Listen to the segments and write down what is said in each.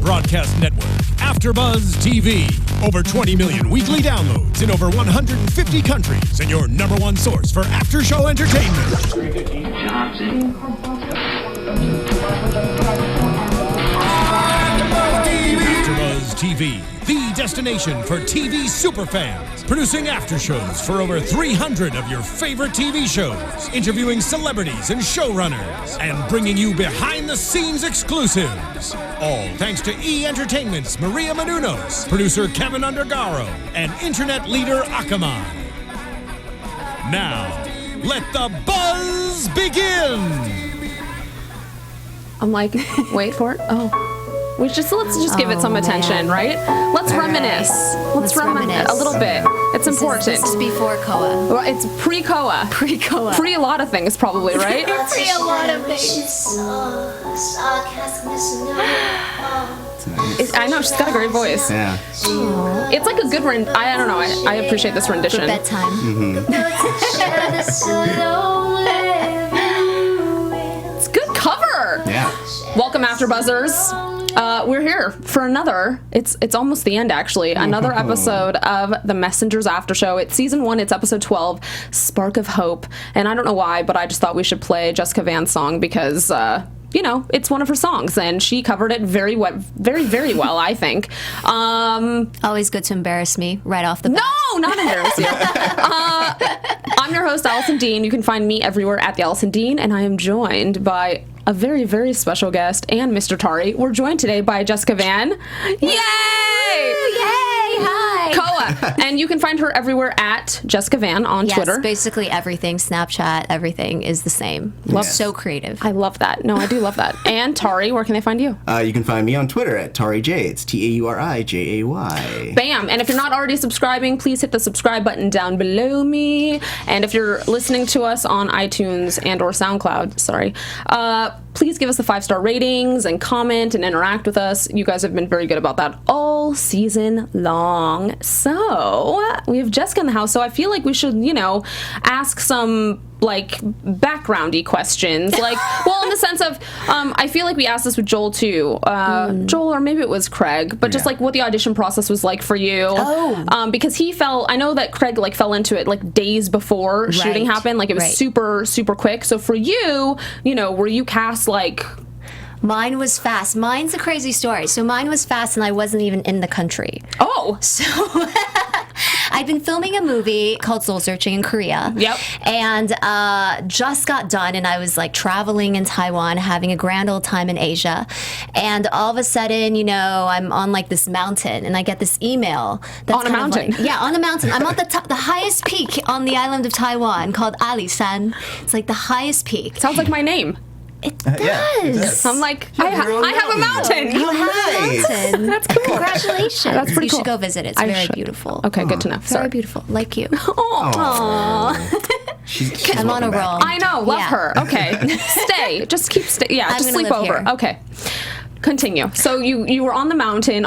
broadcast network, AFTERBUZZ TV. Over 20 million weekly downloads in over 150 countries, and your number one source for after-show entertainment. AFTERBUZZ TV, the destination for TV superfans, producing after shows for over 300 of your favorite TV shows, interviewing celebrities and showrunners, and bringing you behind-the-scenes exclusives. All thanks to E! Entertainment's Maria Menounos, producer Kevin Undergaro, and internet leader Akamai. Now, let the buzz begin! I'm like, wait for it. Oh. Let's just give it some attention, right? Let's reminisce. Let's reminisce a little bit. It's important. This is before COA. Well, it's pre-COA. Pre-COA. Pre a lot of things, probably, right? Pre a lot of things. I know, she's got a great voice. Yeah. It's like a good I don't know. I appreciate this rendition. For bedtime. It's a good cover. Yeah. Welcome, AfterBuzzers. We're here for another, it's almost the end actually, another episode of The Messengers After Show. It's season 1, it's episode 12, Spark of Hope. And I don't know why, but I just thought we should play Jessika Van's song because, you know, it's one of her songs and she covered it very, very well, I think. Always good to embarrass me right off the bat. No, not embarrass you. I'm your host, Alison Dean. You can find me everywhere at the Alison Dean, and I am joined by a very, very special guest and Mr. Tauri. We're joined today by Jessika Van. Yay! Yay! Hi! COA. And you can find her everywhere at Jessika Van on Twitter. Yes, basically everything, Snapchat, everything is the same. So creative. I love that. No, I do love that. And Tauri, where can they find you? You can find me on Twitter at TauriJ. It's TaurijAY. Bam. And if you're not already subscribing, please hit the subscribe button down below me. And if you're listening to us on iTunes and or SoundCloud, please give us the 5-star ratings and comment and interact with us. You guys have been very good about that all season long. So we have Jessika in the house, so I feel like we should, you know, ask some like backgroundy questions, like, well, in the sense of I feel like we asked this with Joel too, Joel, or maybe it was Craig, but just like what the audition process was like for you. Because I know that Craig like fell into it like days before shooting happened, like it was super quick. So for you, you know, were you cast like? Mine was fast. Mine's a crazy story. So mine was fast and I wasn't even in the country. Oh. So I'd been filming a movie called Soul Searching in Korea. Yep. And just got done and I was like traveling in Taiwan, having a grand old time in Asia. And all of a sudden, you know, I'm on like this mountain and I get this email. That's on a mountain? On a mountain. I'm at the highest peak on the island of Taiwan called Alison. It's like the highest peak. Sounds like my name. It does. Yeah, it does. I'm like, I have a mountain. You have a mountain. That's cool. Congratulations. That's pretty cool. You should go visit. It's very beautiful. Okay, good to know. Very beautiful. Like you. She's I'm on a roll. I know. Love her. Okay. Stay. Just stay. Yeah, I'm just gonna sleep live over. here. Okay. Continue. So you were on my mountain,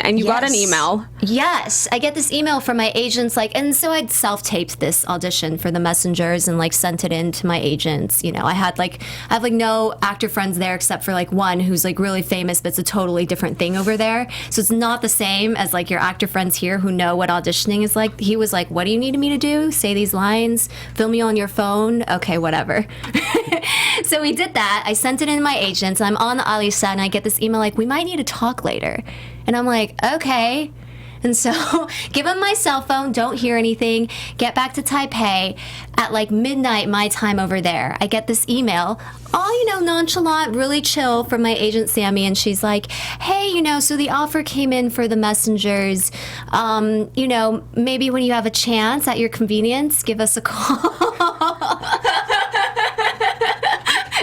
and you got an email. Yes, I get this email from my agents, like, and so I'd self-taped this audition for The Messengers and like sent it in to my agents. You know, I have no actor friends there except for like one who's like really famous, but it's a totally different thing over there. So it's not the same as like your actor friends here who know what auditioning is like. He was like, "What do you need me to do? Say these lines. Film me on your phone. Okay, whatever." So we did that. I sent it in to my agents. I'm on the Eliza and I get this email like, "We might need to talk later." And I'm like, okay. And so give him my cell phone, don't hear anything, get back to Taipei at like midnight my time over there. I get this email, all, you know, nonchalant, really chill, from my agent Sammy, and she's like, "Hey, you know, so the offer came in for The Messengers. You know, maybe when you have a chance at your convenience, give us a call."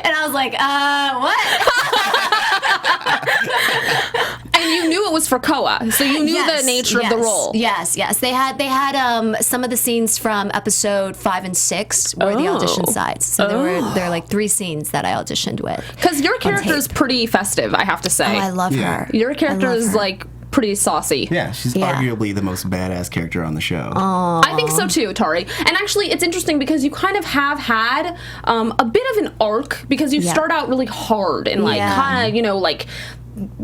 And I was like, what? And you knew it was for COA, so you knew the nature of the role. Yes. They had some of the scenes from episode 5 and 6 were the audition sides. So there were like 3 scenes that I auditioned with. Because your character is pretty festive, I have to say. Oh, I love her. Your character is like pretty saucy. Yeah, she's arguably the most badass character on the show. I think so too, Tauri. And actually, it's interesting because you kind of have had a bit of an arc, because you start out really hard and like kind of, you know, like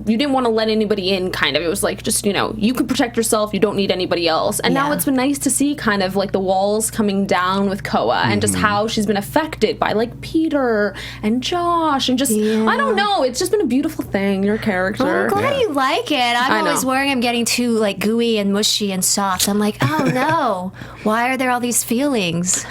you didn't want to let anybody in, kind of. It was like, just, you know, you can protect yourself, you don't need anybody else. And now it's been nice to see kind of like the walls coming down with Koa and just how she's been affected by like Peter and Josh and just, I don't know, it's just been a beautiful thing, your character. Well, I'm glad you like it. I'm always worrying I'm getting too like gooey and mushy and soft. I'm like, oh no, why are there all these feelings?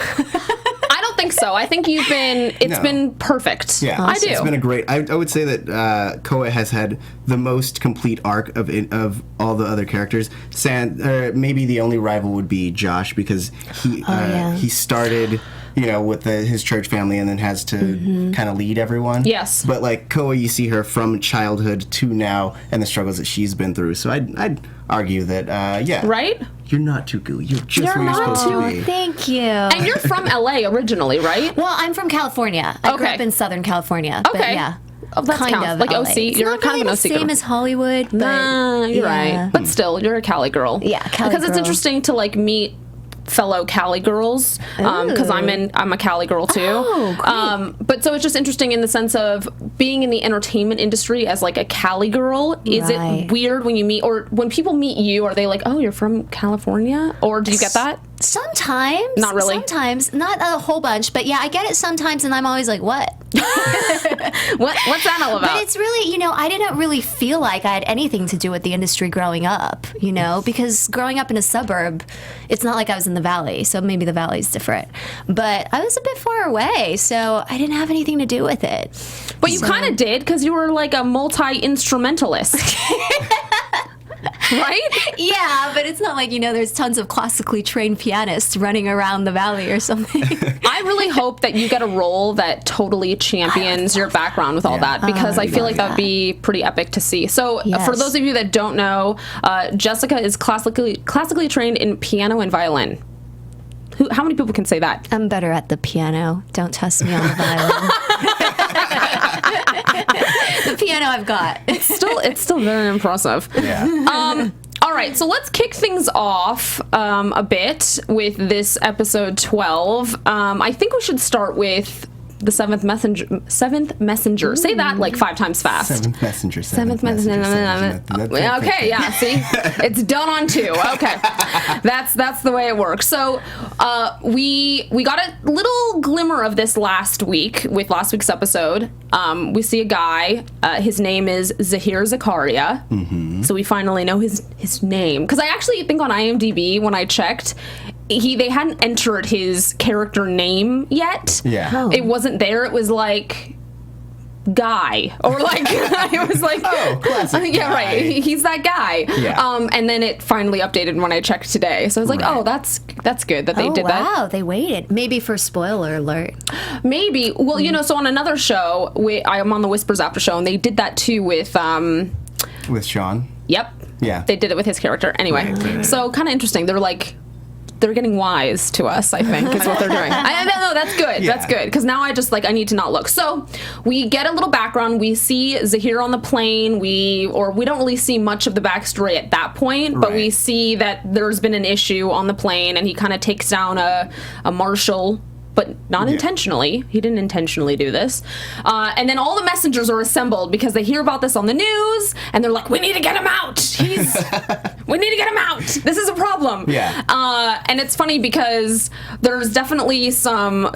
I don't think so. I think it's been perfect. Yeah, I do. It's been a great. I would say that Koa has had the most complete arc of all the other characters. Maybe the only rival would be Josh, because he started, you know, with his church family and then has to kind of lead everyone. Yes. But like Koa, you see her from childhood to now and the struggles that she's been through. So I'd argue that, Right? You're not too gooey. You're just where you're supposed to be. Thank you. And you're from LA originally, right? Well, I'm from California. I grew up in Southern California. Okay. But yeah. Oh, that kind counts. of Like LA. OC. It's You're not kind really of an OC the same girl. as Hollywood, but Nah, you're right. But still, you're a Cali girl. Yeah, Cali Because it's girl. interesting to like meet fellow Cali girls, because I'm a Cali girl too. Oh, great. But so it's just interesting in the sense of being in the entertainment industry as like a Cali girl. Is it weird when you meet, or when people meet you, are they like, oh, you're from California? Or do you get that? Sometimes. Not really? Sometimes. Not a whole bunch, but yeah, I get it sometimes, and I'm always like, what? What's that all about? But it's really, you know, I didn't really feel like I had anything to do with the industry growing up, you know, because growing up in a suburb, it's not like I was in the valley, so maybe the valley's different. But I was a bit far away, so I didn't have anything to do with it. But you kind of did, because you were like a multi-instrumentalist. Right? Yeah, but it's not like, you know, there's tons of classically trained pianists running around the valley or something. I really hope that you get a role that totally champions your background with all that, because I feel like that would be pretty epic to see. So for those of you that don't know, Jessika is classically trained in piano and violin. How many people can say that? I'm better at the piano. Don't test me on the violin. The piano I've got. It's still very impressive. Yeah. All right, so let's kick things off a bit with this episode 12. I think we should start with the seventh messenger. Say that like 5 times fast. Seventh messenger. Okay, yeah, see? It's done on 2. Okay. That's the way it works. So we got a little glimmer of this last week with last week's episode. We see a guy. His name is Zahir Zakaria. So we finally know his name. Because I actually think on IMDb, when I checked, they hadn't entered his character name yet. Yeah. Oh. It wasn't there. It was like Guy, or like it was like, oh, classic yeah, guy. right. He's that guy. Yeah. And then it finally updated when I checked today. So I was like, oh, that's good that they did that. Wow, they waited. Maybe for spoiler alert. Maybe. Well, you know, so on another show, I'm on the Whispers After Show, and they did that too with Sean. Yep. Yeah. They did it with his character. Anyway, Right. So kind of interesting. They're getting wise to us, I think, is what they're doing. No, that's good. Yeah. That's good. Because now I just, I need to not look. So we get a little background. We see Zahir on the plane. We don't really see much of the backstory at that point, but we Right. see that there's been an issue on the plane, and he kind of takes down a marshal, but not intentionally. He didn't intentionally do this. And then all the messengers are assembled because they hear about this on the news, and they're like, we need to get him out. We need to get him out. This is a problem. Yeah. And it's funny because there's definitely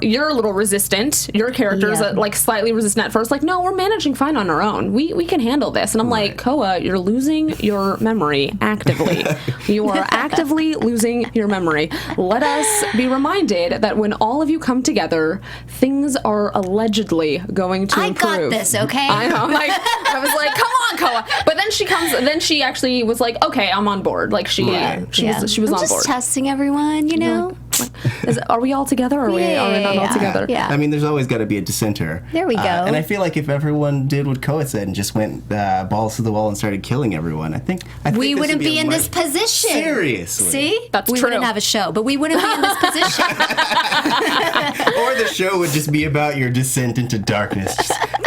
you're a little resistant. Your character's slightly resistant at first. Like, no, we're managing fine on our own. We can handle this. And I'm like, Koa, you're losing your memory actively. You are actively losing your memory. Let us be reminded that when all of you come together, things are allegedly going to improve. I got this, okay? I know. I was like, come on, Koa. But then she actually was like, okay, I'm on board. Like she was I'm on board. just testing everyone, you know? Are we all together, or are we not all together? Yeah. I mean, there's always got to be a dissenter. There we go. And I feel like if everyone did what Koa said and just went balls to the wall and started killing everyone, I think We this wouldn't would be in this much- position. Seriously. See? That's we true. wouldn't have a show, but we wouldn't be in this position. Or the show would just be about your descent into darkness.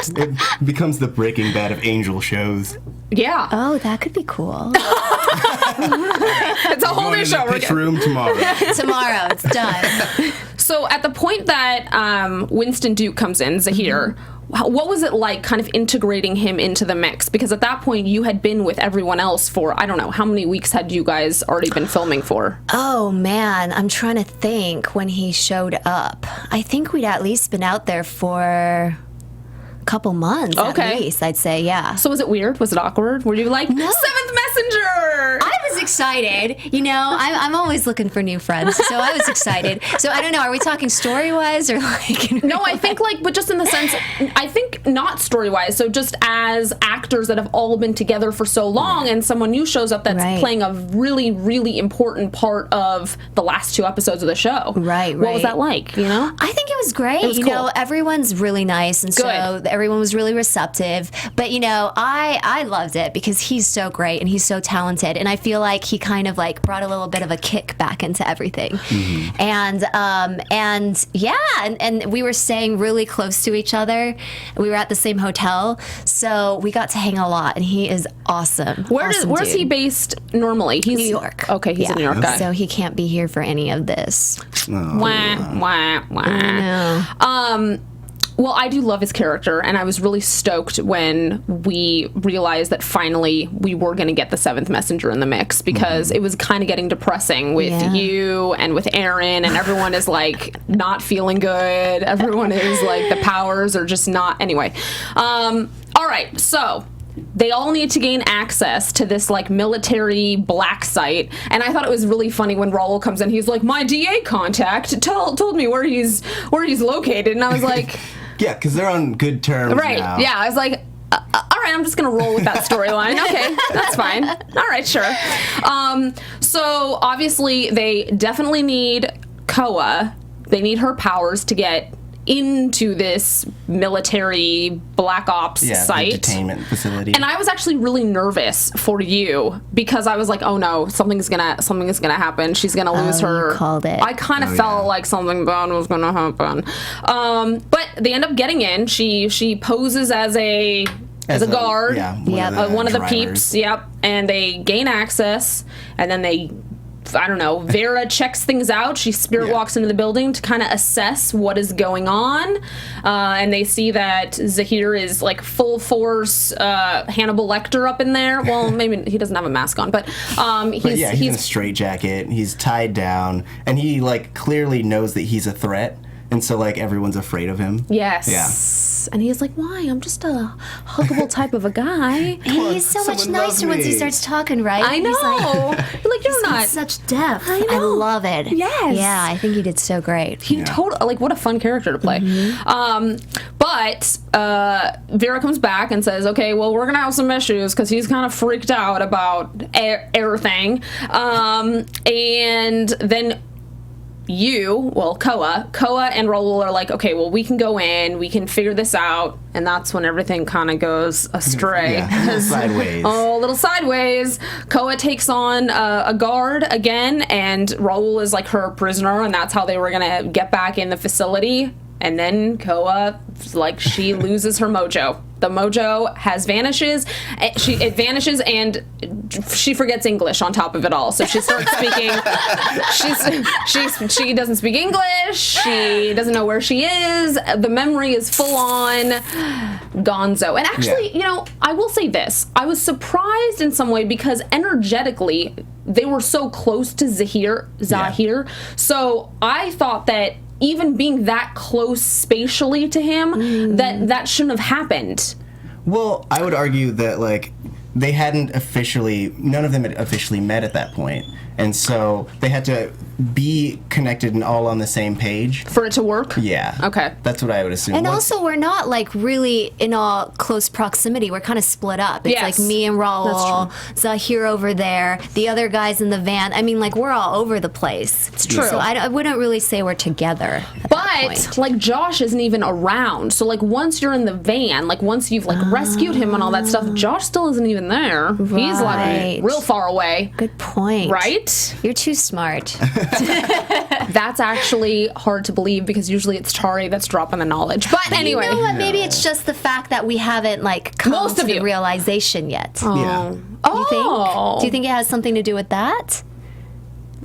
It becomes the Breaking Bad of angel shows. Yeah. Oh, that could be cool. It's a whole Going new to show. the pitch room tomorrow. Tomorrow, it's done. So at the point that Winston Duke comes in, Zahir, what was it like kind of integrating him into the mix? Because at that point you had been with everyone else for, I don't know, how many weeks had you guys already been filming for? Oh man, I'm trying to think when he showed up. I think we'd at least been out there for couple months at least, I'd say. Yeah. So was it weird? Was it awkward? Were you like, no. Seventh Messenger? I was excited. You know, I'm always looking for new friends, so I was excited. So I don't know, are we talking story-wise or like... No, I think like, but just in the sense, I think not story-wise, so just as actors that have all been together for so long and someone new shows up that's playing a really, really important part of the last 2 episodes of the show. Right. What was that like, you know? I think it was great. It was cool. You know, everyone's really nice, and so everyone was really receptive. But, you know, I loved it because he's so great and he's so talented, and I feel like he kind of like brought a little bit of a kick back into everything. Mm-hmm. And we were staying really close to each other. We were at the same hotel, so we got to hang a lot, and he is awesome. Where's he based normally? He's New York. Okay, he's a New York guy. So he can't be here for any of this. Wah, wah, wah. Well, I do love his character, and I was really stoked when we realized that finally we were going to get the 7th Messenger in the mix, because it was kind of getting depressing with you and with Erin, and everyone is like not feeling good. Everyone is like, the powers are just not. Anyway, all right, so they all need to gain access to this like military black site, and I thought it was really funny when Raul comes in. He's like, my DA contact told me where he's located, and I was like, yeah, because they're on good terms now. Yeah, I was like, all right, I'm just gonna roll with that storyline. Okay, that's fine. All right, sure. So obviously they definitely need Koa. They need her powers to get into this military black ops site, entertainment facility. And I was actually really nervous for you, because I was like, oh no, something's gonna happen. She's gonna lose her. You called it. I kind of felt like something bad was gonna happen. But they end up getting in. She poses as a guard. One of the peeps. Yep. And they gain access, and then they, I don't know, Vera checks things out. She spirit walks into the building to kind of assess what is going on. And they see that Zahir is like full force Hannibal Lecter up in there. Well, maybe he doesn't have a mask on, but he's in a straitjacket. He's tied down, and he like clearly knows that he's a threat. And so, like, everyone's afraid of him. Yes. Yeah. And he's like, why? I'm just a huggable type of a guy. He's so much nicer once he starts talking, right? I know. You're like, you're not. Such depth. I love it. Yes. Yeah, I think he did so great. He totally, like, what a fun character to play. But Vera comes back and says, okay, well, we're going to have some issues, because he's kind of freaked out about everything. And then Koa and Raul are like, okay, well, we can go in, we can figure this out, and that's when everything kind of goes astray. A little sideways. Oh, a little sideways. Koa takes on a guard again, and Raul is like her prisoner, and that's how they were gonna get back in the facility. And then Koa, like, she loses her mojo. The mojo vanishes. It vanishes, and she forgets English on top of it all. So she starts speaking. She doesn't speak English. She doesn't know where she is. The memory is full on gonzo. And actually, you know, I will say this: I was surprised in some way, because energetically they were so close to Zahir. So I thought that, even being that close spatially to him, that shouldn't have happened. Well, I would argue that, like, none of them had officially met at that point. And so they had to be connected and all on the same page. For it to work? Yeah. Okay. That's what I would assume. And also, we're not, like, really in all close proximity. We're kind of split up. It's like me and Raul, Zahir over there, the other guys in the van. I mean, like, we're all over the place. It's true. So I wouldn't really say we're together at that point. Like, Josh isn't even around. So, like, once you're in the van, like, once you've, like, rescued him and all that stuff, Josh still isn't even there. Right. He's, like, real far away. Good point. Right? You're too smart. That's actually hard to believe, because usually it's Tauri that's dropping the knowledge. But anyway. You know what? Maybe it's just the fact that we haven't, like, come to the realization yet. Yeah. Do you think it has something to do with that?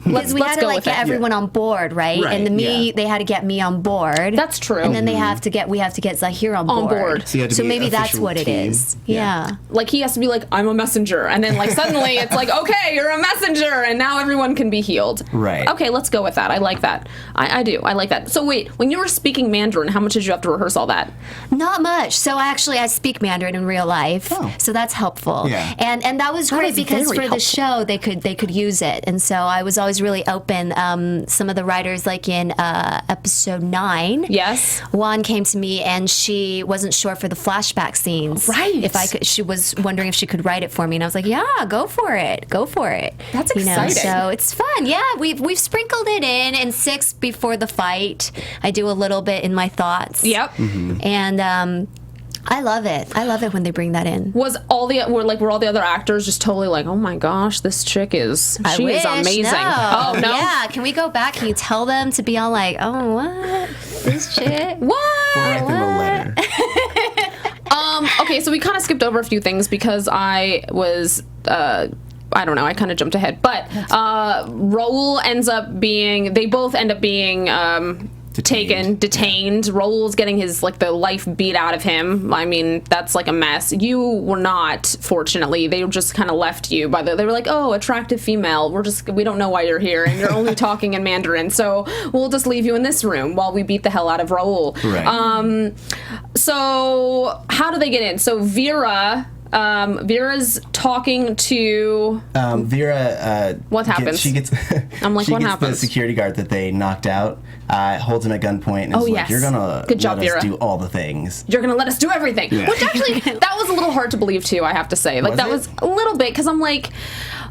Because we had to like get everyone on board, right? And they had to get me on board. That's true. And then we have to get Zahir on board. So maybe that's what it is. Yeah. Like he has to be like, I'm a messenger, and then like suddenly it's like, okay, you're a messenger, and now everyone can be healed. Right. Okay, let's go with that. I like that. I do. I like that. So wait, when you were speaking Mandarin, how much did you have to rehearse all that? Not much. So actually, I speak Mandarin in real life, so that's helpful. Yeah. And that was great because for the show they could use it, and so I was always really open. Some of the writers, like in episode 9, yes, Juan came to me and she wasn't sure for the flashback scenes. Right. If I could, she was wondering if she could write it for me, and I was like, yeah, go for it. That's exciting. So it's fun. Yeah, we've sprinkled it in 6 before the fight. I do a little bit in my thoughts. Yep. And I love it. I love it when they bring that in. Were all the other actors just totally like, oh my gosh, this chick is amazing. No. Oh no. Yeah. Can we go back? Can you tell them to be all like, oh what? This chick? What? We'll write them a letter. Okay, so we kind of skipped over a few things because I was I don't know, I kind of jumped ahead. But Raul they both end up being detained. Raul's getting his the life beat out of him. I mean, that's like a mess. You were not, fortunately. They just kind of left you they were like, oh, attractive female. We don't know why you're here, and you're only talking in Mandarin, so we'll just leave you in this room while we beat the hell out of Raul. Right. So how do they get in? So Vera's talking to Vera. What happens? She gets. I'm like, what happens? The security guard that they knocked out holds him at gunpoint and is like, "You're gonna Good job, let us Vera. do all the things. You're gonna let us do everything." Yeah. Which actually, that was a little hard to believe too. I have to say, that was a little bit because I'm like,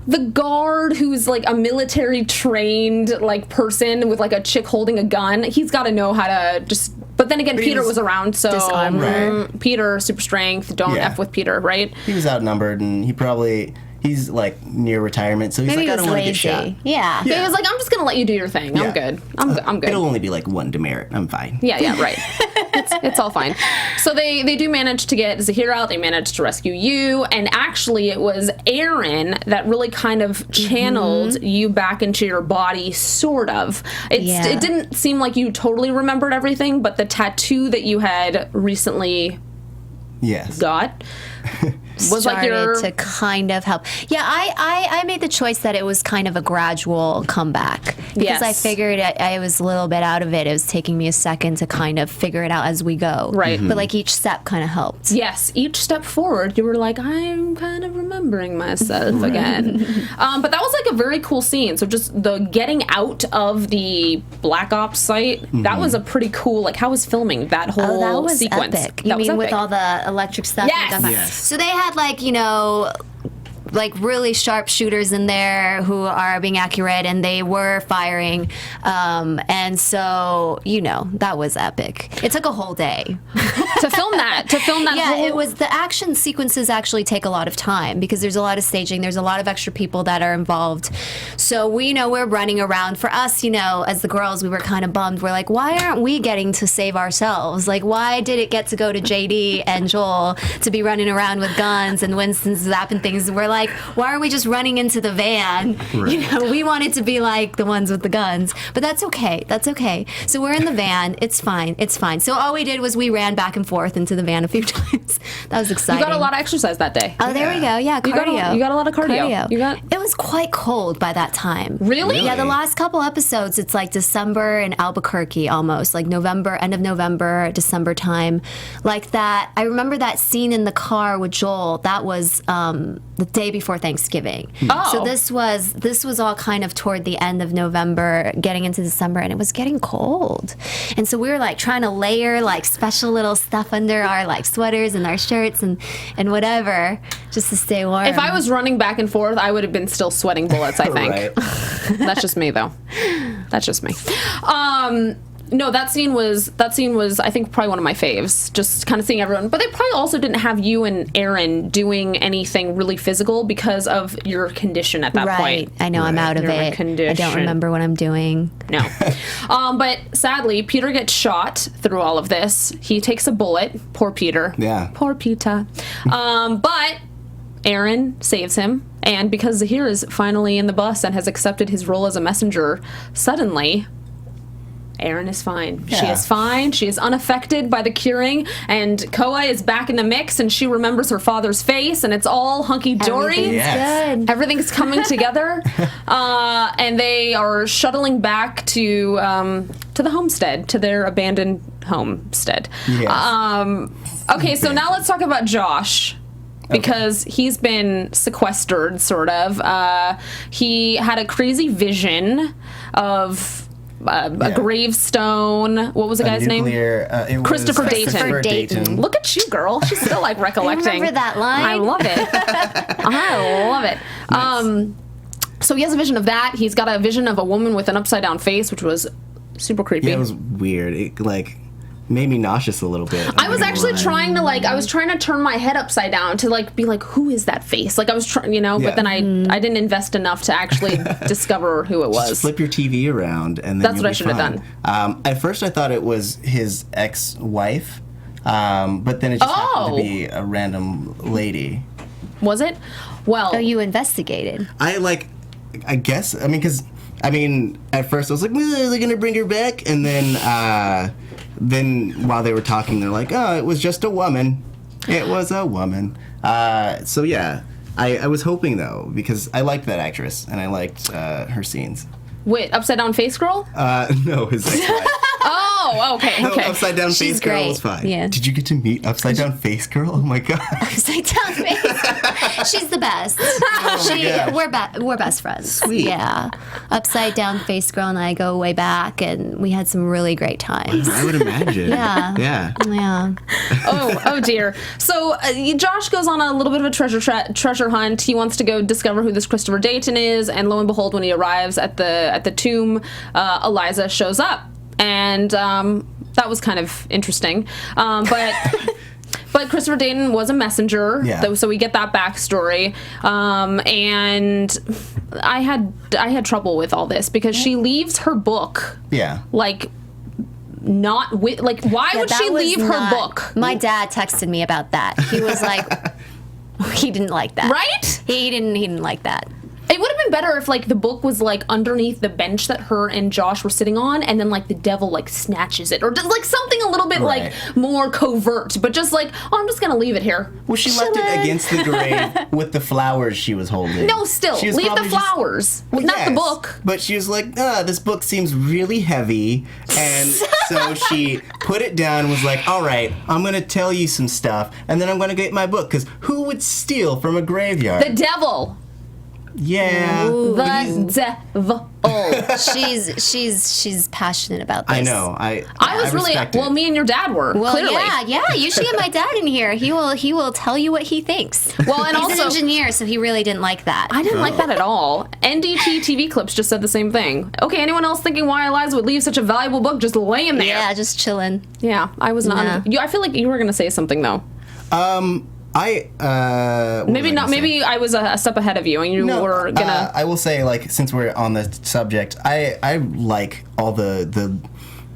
the guard who's like a military trained person with like a chick holding a gun. He's got to know how to just. But then again, Peter was around, so Peter, super strength. Don't F with Peter, right? He was outnumbered, and he's like near retirement, so he's Maybe like, I don't want to get shot. Yeah. He was like, I'm just gonna let you do your thing. I'm good. I'm good. It'll only be like 1 demerit. I'm fine. Yeah, right. It's all fine. So they do manage to get Zahir out. They manage to rescue you, and actually it was Erin that really kind of channeled you back into your body, sort of. It didn't seem like you totally remembered everything, but the tattoo that you had recently got was started to kind of help. Yeah, I made the choice that it was kind of a gradual comeback because I figured I was a little bit out of it. It was taking me a second to kind of figure it out as we go. Right. But like each step kind of helped. Yes, each step forward, you were like, I'm kind of remembering myself again. But that was like a very cool scene. So just the getting out of the Black Ops site, that was a pretty cool, how was filming that whole that was sequence? Epic. You mean with all the electric stuff? Yes. So they had really sharp shooters in there who are being accurate, and they were firing, and so that was epic. It took a whole day to film that. Yeah, it was. The action sequences actually take a lot of time because there's a lot of staging. There's a lot of extra people that are involved. So we're running around. For us, as the girls, we were kind of bummed. We're like, why aren't we getting to save ourselves? Like, why did it get to go to JD and Joel to be running around with guns and Winston's zapping things? We're like, why aren't we just running into the van? Right. We wanted to be like the ones with the guns, but that's okay. So we're in the van. It's fine. So all we did was we ran back and forth into the van a few times. That was exciting. You got a lot of exercise that day. Oh, there we go. Yeah, cardio. You got a lot of cardio. It was quite cold by that time. Really? Yeah, the last couple episodes, it's like December in Albuquerque almost, like November, end of November, December time. Like that. I remember that scene in the car with Joel. That was the day before Thanksgiving. Oh. So this was all kind of toward the end of November, getting into December, and it was getting cold. And so we were like trying to layer like special little stuff under our like sweaters and our shirts and whatever just to stay warm. If I was running back and forth, I would have been still sweating bullets, I think. Right. That's just me though. That's just me. No, that scene was I think probably one of my faves. Just kind of seeing everyone, but they probably also didn't have you and Erin doing anything really physical because of your condition at that point. Right, I know. I'm out of it. I don't remember what I'm doing. No, but sadly, Peter gets shot through all of this. He takes a bullet. Poor Peter. Yeah. Poor Peter. But Erin saves him And because Zahir is finally in the bus and has accepted his role as a messenger, suddenly Erin is fine. Yeah. She is fine. She is unaffected by the curing, and Koa is back in the mix, and she remembers her father's face, and it's all hunky-dory. Everything's Yes. good. Everything's coming together, and they are shuttling back to the homestead, to their abandoned homestead. Yes. Okay, so now let's talk about Josh. Because he's been sequestered, sort of. He had a crazy vision of a gravestone. What was the guy's name? It was Christopher Dayton. Christopher Dayton. Look at you, girl. She's still like recollecting. remember that line? I love it. I love it. Nice. So he has a vision of that. He's got a vision of a woman with an upside down face, which was super creepy. Yeah, it was weird. It made me nauseous a little bit. I was actually trying to turn my head upside down to be like, who is that face? Like I was trying, Yeah. but then I didn't invest enough to actually discover who it was. Just flip your TV around, and then That's you'll what I be should have fine. At first, I thought it was his ex-wife, but then it just happened to be a random lady. Was it? Well, Oh, you investigated. I guess. Because at first I was like, "Well, are they gonna bring her back?" And then while they were talking, they're like, "Oh, it was just a woman. It was a woman." So yeah, I was hoping though, because I liked that actress and I liked her scenes. wait, upside down face girl? No, his ex-wife. Oh, okay. No, Upside Down She's Face Girl great. was fine. Yeah. Did you get to meet Upside Down Face Girl? Oh my god. Upside down face. She's the best. gosh. We're best friends. Sweet. Yeah. Upside down face girl and I go way back, and we had some really great times. I would imagine. Yeah. Yeah. Yeah. Oh dear. So Josh goes on a little bit of a treasure hunt. He wants to go discover who this Christopher Dayton is, and lo and behold, when he arrives at the tomb, Eliza shows up, and that was kind of interesting. But Christopher Dayton was a messenger, Yeah. so we get that backstory. And I had trouble with all this because she leaves her book Yeah. not with why would That she was leave her not- book? My dad texted me about that. He was like, he didn't like that. Right? He didn't like that. It would have been better if the book was underneath the bench that her and Josh were sitting on, and then the devil snatches it, or just something a little bit Right. more covert. But just oh, I'm just gonna leave it here. Well, she left it against the grave with the flowers she was holding. No, still She was leave the probably just- flowers, Well, not the yes, book. But she was like, this book seems really heavy. And so she put it down and was like, all right, I'm going to tell you some stuff. And then I'm going to get my book. Because who would steal from a graveyard? The devil. Yeah. The devil. She's passionate about this. I know. I was really respect it. me and your dad were Well, clearly. yeah. You should get my dad in here. He will tell you what he thinks. Well, and he's also an engineer, so he really didn't like that. I didn't like that at all. NDT TV clips just said the same thing. Okay, anyone else thinking why Eliza would leave such a valuable book just laying there? Yeah, just chilling. Yeah, I was not. Yeah. I feel like you were gonna say something though. Maybe Not. Maybe I was a step ahead of you, and you were gonna. I will say, since we're on the subject, I like all the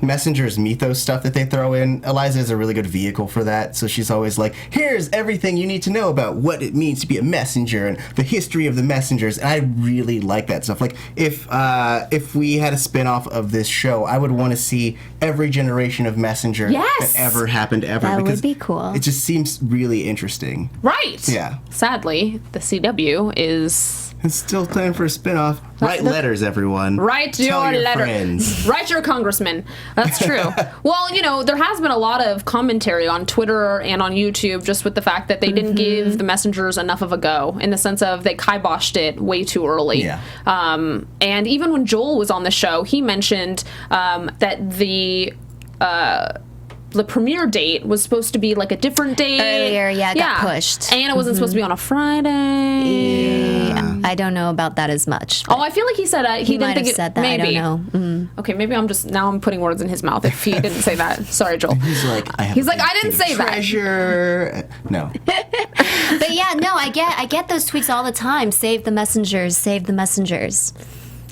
Messengers mythos stuff that they throw in. Eliza is a really good vehicle for that, so she's always like, here's everything you need to know about what it means to be a messenger and the history of the messengers, and I really like that stuff. If we had a spin-off of this show, I would want to see every generation of messenger Yes! that ever happened ever. That would because be cool. It just seems really interesting. Right. Yeah. Sadly, the CW is. It's still time for a spin-off. Write letters, everyone. Write Tell your letter. friends. Write your congressman. That's true. Well, there has been a lot of commentary on Twitter and on YouTube just with the fact that they didn't give the messengers enough of a go, in the sense of they kiboshed it way too early. Yeah. And even when Joel was on the show, he mentioned that the premiere date was supposed to be a different date. Earlier, it got pushed. And it wasn't supposed to be on a Friday. I don't know about that as much. Oh, I feel like he said he didn't might think have said that. Maybe. I don't know. Okay, maybe I'm putting words in his mouth if he didn't say that. Sorry, Joel. He's like, I didn't say that. Treasure. No. But yeah, no, I get those tweets all the time. Save the messengers. Save the messengers.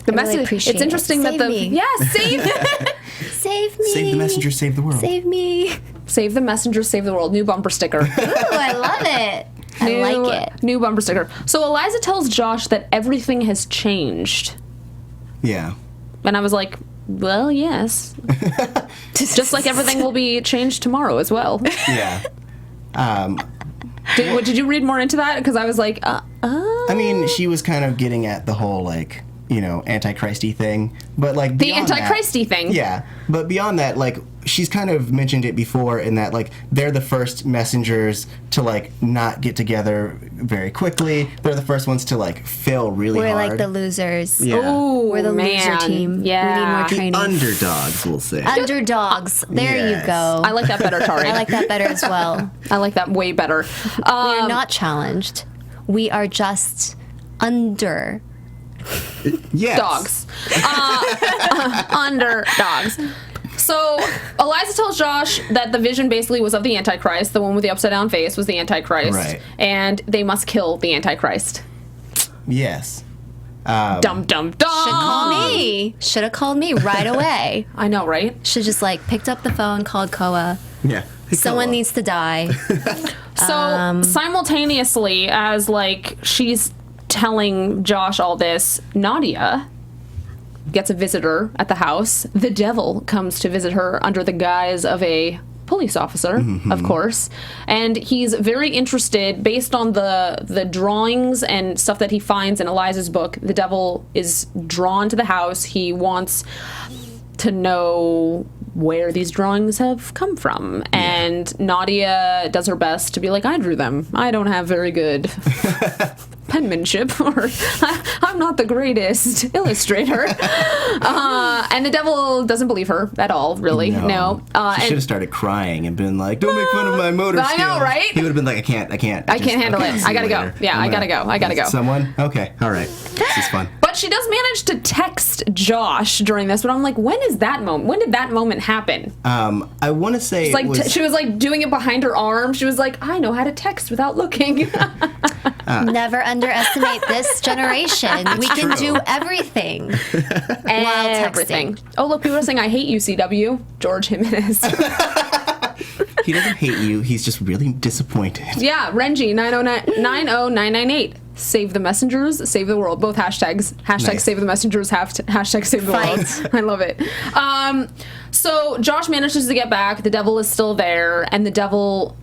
The I really message. appreciate It's interesting it. that Save the me. save Save me. Save the messenger, save the world. Save me. save the messenger, save the world. New bumper sticker. Ooh, I love it. I like it. New bumper sticker. So Eliza tells Josh that everything has changed. Yeah. And I was like, well, yes. Just like everything will be changed tomorrow as well. Yeah. Did you read more into that? Because I was like, I mean, she was kind of getting at the whole, like, you know, Antichristy thing. But, like, the Antichristy thing. Yeah. But beyond that, like, she's kind of mentioned it before in that, like, they're the first messengers to, like, not get together very quickly. They're the first ones to, like, fail really hard. We're like the losers. Yeah. Oh, We're the loser team. Yeah. We need more The training. underdogs, we'll say. Underdogs. There Yes. you go. I like that better, Tauri. I like that better as well. I like that way better. We're not challenged. We are just under. Yes. Dogs. Underdogs. So Eliza tells Josh that the vision basically was of the Antichrist. The one with the upside down face was the Antichrist. Right. And they must kill the Antichrist. Yes. Dum dum dum. Should call me. Should have called me right away. I know, right? Should just like picked up the phone, called Koa. Yeah. Someone needs to die. So simultaneously, as like she's telling Josh all this, Nadia gets a visitor at the house. The devil comes to visit her under the guise of a police officer, of course, and he's very interested based on the drawings and stuff that he finds in Eliza's book. The devil is drawn to the house. He wants to know where these drawings have come from, and Nadia does her best to be like, I drew them. I don't have very good penmanship, or I'm not the greatest illustrator. And the devil doesn't believe her at all, really. No. She should have started crying and been like, don't make fun of my motor skills. I know, right? He would have been like, I can't handle it. I gotta go. Yeah, I gotta go. Someone? Okay, all right. This is fun. But she does manage to text Josh during this, but I'm like, when is that moment? When did that moment happen? I want to say It's like she was like doing it behind her arm. She was like, I know how to text without looking. Never underestimate this generation. We can true. do everything while Everything. texting. Oh, look, people are saying, I hate you, CW. George Jimenez. He doesn't hate you. He's just really disappointed. Yeah, Renji, 90998. Save the messengers, save the world. Both hashtags. Hashtag Nice. save the messengers, hashtag save the world. Fight. I love it. So Josh manages to get back. The devil is still there, and the devil...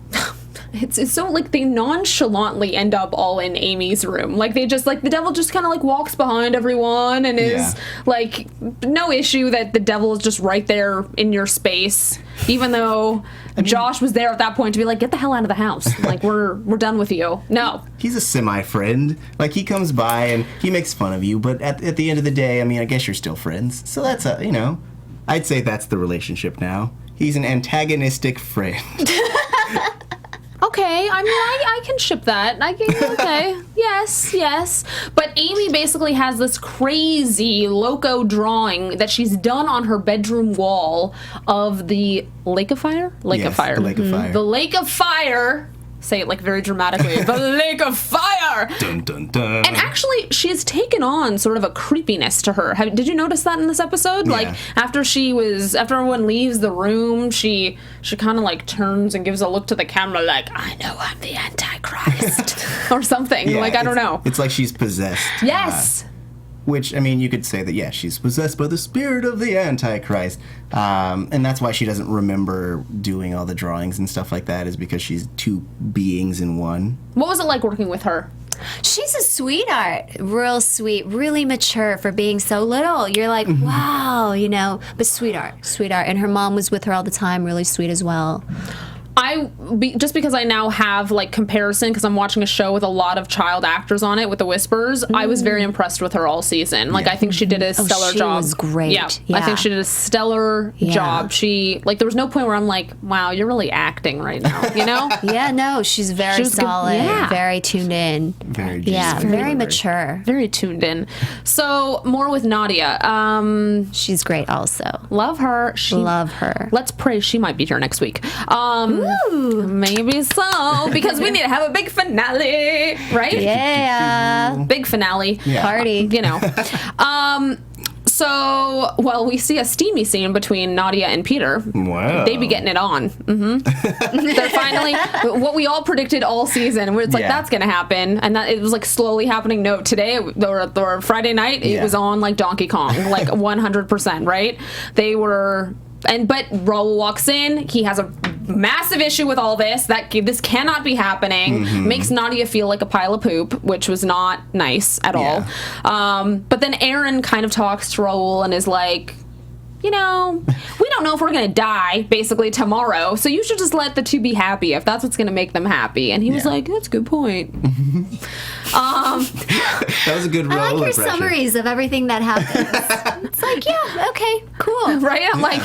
It's so like they nonchalantly end up all in Amy's room. Like they just like the devil just kind of like walks behind everyone and is like no issue that the devil is just right there in your space, even though Josh was there at that point to be like, get the hell out of the house. Like we're done with you. No. He's a semi-friend. Like, he comes by and he makes fun of you, but at the end of the day, I mean, I guess you're still friends. So that's I'd say that's the relationship now. He's an antagonistic friend. Okay, I mean, I can ship that. Okay, yes. But Amy basically has this crazy loco drawing that she's done on her bedroom wall of the Lake of Fire? Lake of Fire. The Lake of Fire. The Lake of Fire. Say it like very dramatically. The Lake of Fire! Dun, dun, dun. And actually, she has taken on sort of a creepiness to her. Did you notice that in this episode? Yeah. Like, after everyone leaves the room, she kind of like turns and gives a look to the camera like, I know I'm the Antichrist. Or something. Yeah, like, I don't know. It's like she's possessed. Yes. Which, I mean, you could say that, yeah, she's possessed by the spirit of the Antichrist. And that's why she doesn't remember doing all the drawings and stuff like that, is because she's two beings in one. What was it like working with her? She's a sweetheart. Real sweet, really mature for being so little. You're like, wow, but sweetheart. And her mom was with her all the time, really sweet as well. Just because I now have like comparison, because I'm watching a show with a lot of child actors on it with the Whispers, I was very impressed with her all season. Like, I think she did a stellar she job. was great. Yeah, I think she did a stellar job. She there was no point where I'm like, wow, you're really acting right now, Yeah, no, she's very solid, very tuned in. Very very mature. Very tuned in. So more with Nadia. She's great also. Love her. Love her. Let's pray she might be here next week. Maybe so, because we need to have a big finale, right? Yeah. Big finale. Yeah. Party. So, well, we see a steamy scene between Nadia and Peter. Wow. They be getting it on. They're finally, what we all predicted all season, where it's like, that's going to happen. And that it was like slowly happening. No, today, or Friday night, it was on like Donkey Kong, like 100%, right? They were... But Raul walks in. He has a massive issue with all this. This cannot be happening. Makes Nadia feel like a pile of poop, which was not nice at all. But then Erin kind of talks to Raul and is like, you know, we don't know if we're going to die, basically, tomorrow, so you should just let the two be happy if that's what's going to make them happy. And he was like, that's a good point. That was a good Raul I like your impression. summaries of everything that happens. It's like, yeah, okay, cool. Right? I'm like,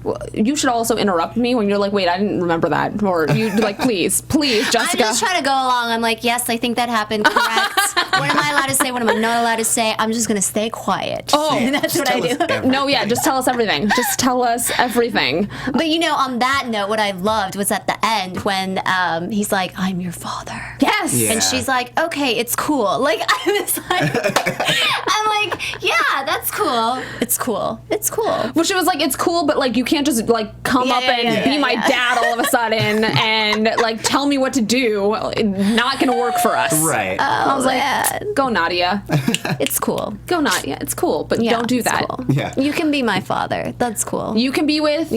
well, you should also interrupt me when you're like, wait, I didn't remember that. Or you like, please, Jessica. I'm just trying to go along. I'm like, yes, I think that happened. Correct. What am I allowed to say? What am I not allowed to say? I'm just going to stay quiet. Oh, that's what I do. No, yeah, just tell us everything. Just tell us everything. But you know, on that note, what I loved was at the end when he's like, I'm your father. Yes. Yeah. And she's like, okay, it's cool. Like, I was like, I'm like, yeah, that's cool. It's cool. It's cool. Well, she was like, it's cool, but like, you can't just like come up and be my dad all of a sudden and like tell me what to do. Not gonna work for us. Right. I was like, go Nadia. It's cool. Go Nadia. It's cool, but Yeah, don't do it's that. cool. Yeah. You can be my father. That's cool. You can be with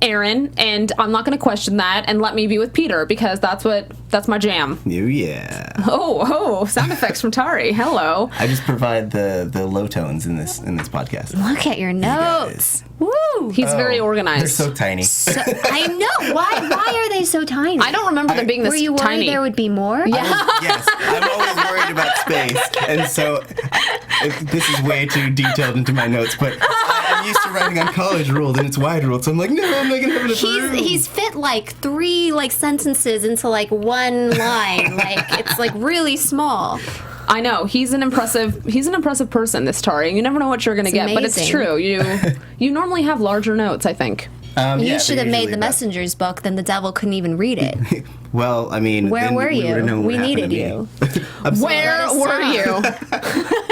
Erin, and I'm not gonna question that, and let me be with Peter because that's my jam. Oh, yeah. Oh, sound effects from Tauri. Hello. I just provide the low tones in this podcast. Look at your notes. Woo! He's very organized. They're so tiny. I know. Why are they so tiny? I don't remember them being this Were you worried tiny. there would be more? Yeah. Yes, I'm always worried about space, and so this is way too detailed into my notes. But I'm used to writing on college ruled, and it's wide ruled, so I'm like, no, I'm not gonna have enough room. He's fit like 3 like sentences into like one line. Like it's like really small. I know he's an impressive person. This Tauri. You never know what you're gonna get, but it's amazing. true. You normally have larger notes, I think. You should have made the Messengers book, then the devil couldn't even read it. Well, I mean, Where then were we would've known you? what We happened needed to me. you. Where were you?